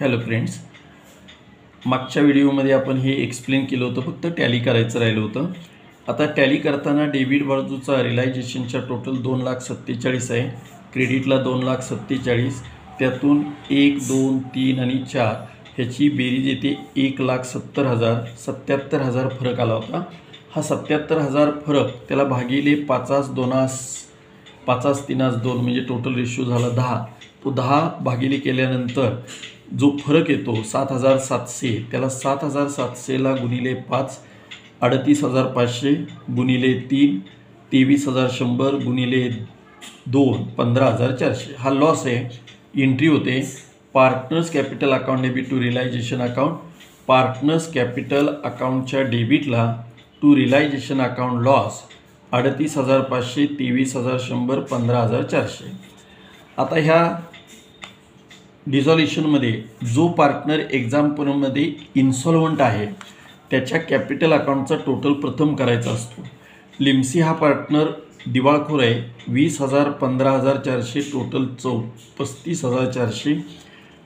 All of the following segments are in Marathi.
हॅलो फ्रेंड्स, मागच्या व्हिडिओमध्ये आपण हे एक्सप्लेन केलं होतं, फक्त टॅली करायचं राहिलं होतं। आता टॅली करताना डेबिट बाजूचा रिलायझेशनचा टोटल 2,47,000 आहे, क्रेडिटला 2,47,000, त्यातून 1, 2, 3 आणि 4 ह्याची बेरीज येते 1,70,000, 77,000 फरक आला होता। हा 77,000 फरक त्याला भागिले 5,3,2 म्हणजे टोटल रेशो झाला 10। तो 10 भागिले केल्यानंतर जो फरक येतो 7,700, त्याला 7,700 ला गुणिले 5, 38,500 गुणिले 3, 23,100 गुणिले 2, 15,400 हा लॉस आहे। एंट्री होते partners capital account debit to realisation account, partners capital अकाउंटच्या डेबिटला टू रिलायझेशन अकाउंट लॉस 38,500, 23,100, 15,400। आता ह्या डिझॉल्युशनमध्ये जो पार्टनर एक्झाम्पलमध्ये इन्सॉल्वंट आहे त्याच्या कॅपिटल अकाउंटचा टोटल प्रथम करायचा असतो। लिमसी हा पार्टनर दिवाळखोर आहे, 20,000, 15,400, टोटल 35,400,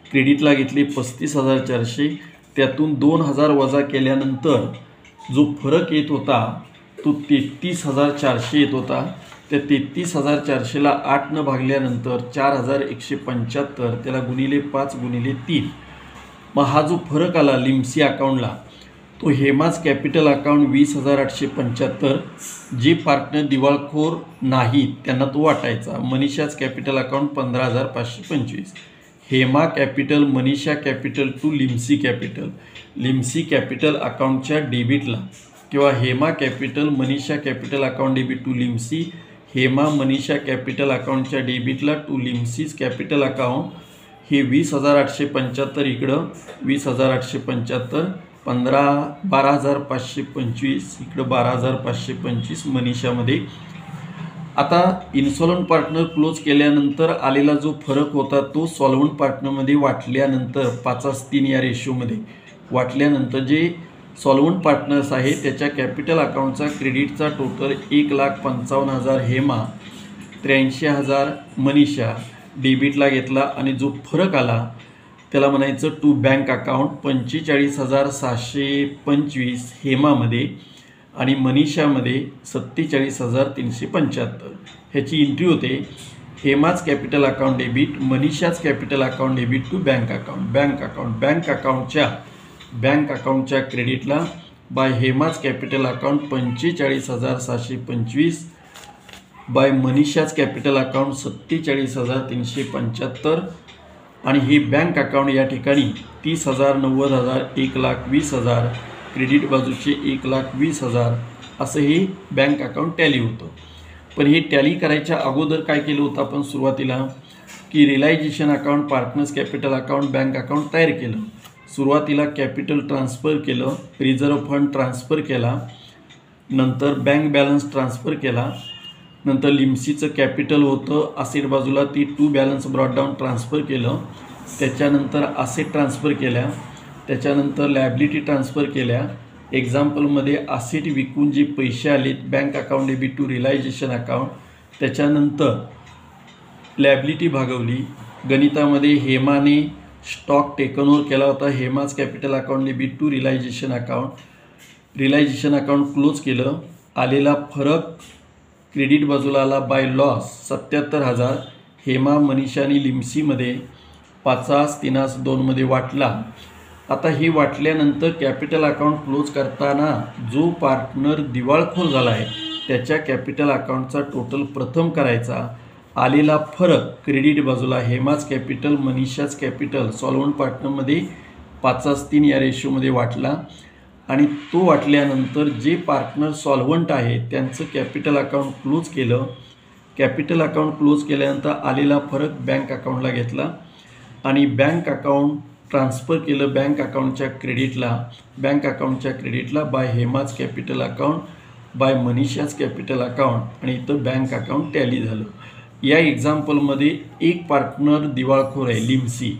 क्रेडिटला घेतले 35,400, त्यातून 2,000 वजा केल्यानंतर जो फरक येत होता तो 33,400 येत होता। त्या 33,400 ला 8 न भागल्यानंतर 4,175, त्याला गुणिले 5 गुणिले 3, मग हा जो फरक आला लिमसी अकाउंटला तो हेमाज कॅपिटल अकाउंट 20,875, जे पार्टनर दिवाळखोर नाहीत त्यांना तो वाटायचा। Manisha's capital account 15,525, Hema capital, Manisha capital to Limsi capital, Limsi capital अकाउंटच्या डेबिटला किंवा Hema capital Manisha capital account debit to Limsi, Hema Manisha capital अकाउंटच्या डेबिटला टू लिमसीज कॅपिटल अकाउंट, हे 20,875 इकडं 20,875, 12,525 इकडं 12,525 मनीषामध्ये। आता इन्सॉल्वंट पार्टनर क्लोज केल्यानंतर आलेला जो फरक होता तो सॉल्वंट पार्टनरमध्ये वाटल्यानंतर 5:3 या रेशोमध्ये वाटल्यानंतर जे सॉल्वंट पार्टनर्स आहे त्याच्या कॅपिटल अकाउंटचा क्रेडिटचा टोटल 1,55,000 हेमा, 83,000 मनीषा डेबिटला घेतला आणि जो फरक आला त्याला म्हणायचं टू बँक अकाउंट 45,625 हेमामध्ये आणि मनीषामध्ये 47,375। ह्याची एंट्री होते Hema's capital account debit, Manisha's capital account debit to bank account, bank अकाउंटच्या क्रेडिटला by Hema's capital account 45,725 by Manisha's capital account 47,375 आणि हे बँक अकाउंट या ठिकाणी 30,000, 90,000, 1,20,000, क्रेडिट बाजूचे 1,20,000 असं हे बँक अकाउंट टॅली होतं। पण हे टॅली करायच्या अगोदर काय केलं होतं आपण सुरुवातीला की realisation account, partners capital account, bank account तयार केलं। सुरुवातीला कॅपिटल ट्रान्सफर केलं, रिझर्व्ह फंड ट्रान्सफर केला, नंतर बँक बॅलन्स ट्रान्सफर केला, नंतर लिमसीचं कॅपिटल होतं असेट बाजूला ती टू बॅलन्स ब्रॉडडाऊन ट्रान्सफर केलं, त्याच्यानंतर असेट ट्रान्सफर केल्या, त्याच्यानंतर लायबिलिटी ट्रान्सफर केल्या। एक्झाम्पलमध्ये असेट विकून जे पैसे आलेत bank account debit to realisation account, त्याच्यानंतर लायबिलिटी भागवली। गणितामध्ये हेमाने स्टॉक टेकन ओव्हर केला होता, Hema's capital account debit to realisation account, realisation account close केलं, आलेला फरक क्रेडिट बाजूला आला बाय लॉस 77,000 हेमा मनीषा आणि लिमसीमध्ये 5,302 मध्ये वाटला। आता हे वाटल्यानंतर कॅपिटल अकाउंट क्लोज करताना जो पार्टनर दिवाळखोर झाला आहे त्याच्या कॅपिटल अकाउंटचा टोटल प्रथम करायचा। आलेला फरक क्रेडिट बाजूला हेमाज कॅपिटल मनीषाज कॅपिटल सॉल्वंट पार्टनरमध्ये 5:3 या रेशोमध्ये वाटला आणि तो वाटल्यानंतर जे पार्टनर सॉल्वंट आहे त्यांचं कॅपिटल अकाउंट क्लोज केलं। कॅपिटल अकाउंट क्लोज केल्यानंतर आलेला फरक बँक अकाउंटला घेतला आणि बँक अकाउंट ट्रान्सफर केलं बँक अकाउंटच्या क्रेडिटला by Hema's capital account by Manisha's capital account आणि इथं बँक अकाउंट टॅली झालं। या एक्झाम्पलमध्ये एक पार्टनर दिवाळखोर आहे लिमसी,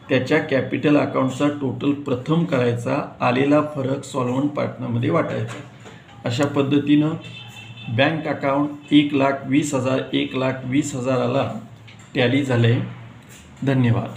त्याच्या कॅपिटल अकाउंटचा टोटल प्रथम करायचा, आलेला फरक सॉल्वंट पार्टनरमध्ये वाटायचा। अशा पद्धतीनं बँक अकाउंट 1,20,000, 1,20,000 टॅली झाले। धन्यवाद।